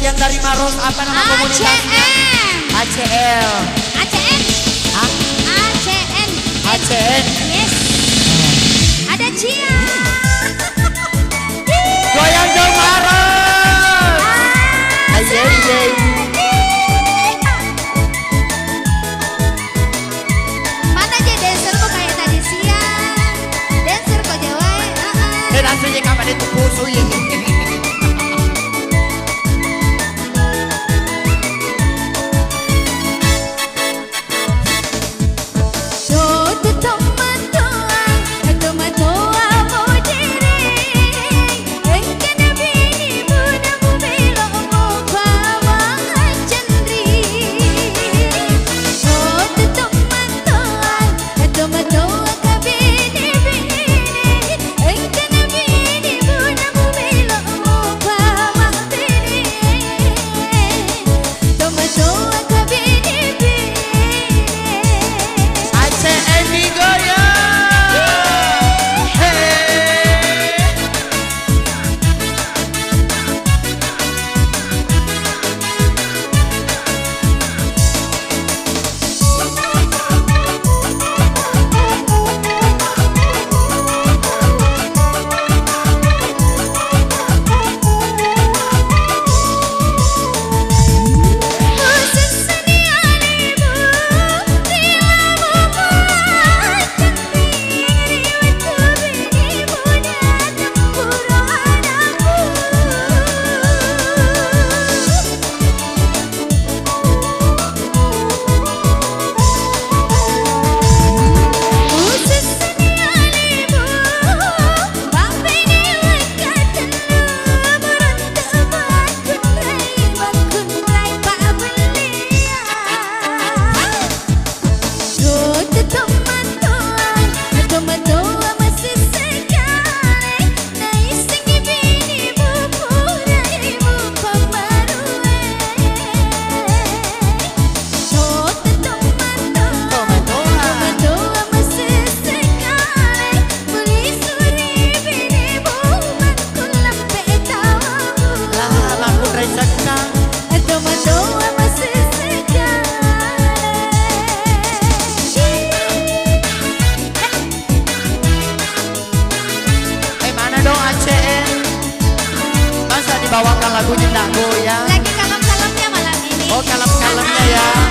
yang dari Maros, apa nama komunitasnya? ACL. ACN. Hah? ACN. ACN. Yes. Ada Cia. Goyang dong Maros. Aye. Mana aja dancer kok kayak tadi siang. Dancer kok Jawa. Dan aslinya kapan itu pusu ini. Bawakan lagunya nggak goyang. Lagi kalem-kalemnya malam ini. Oh kalem-kalemnya ya.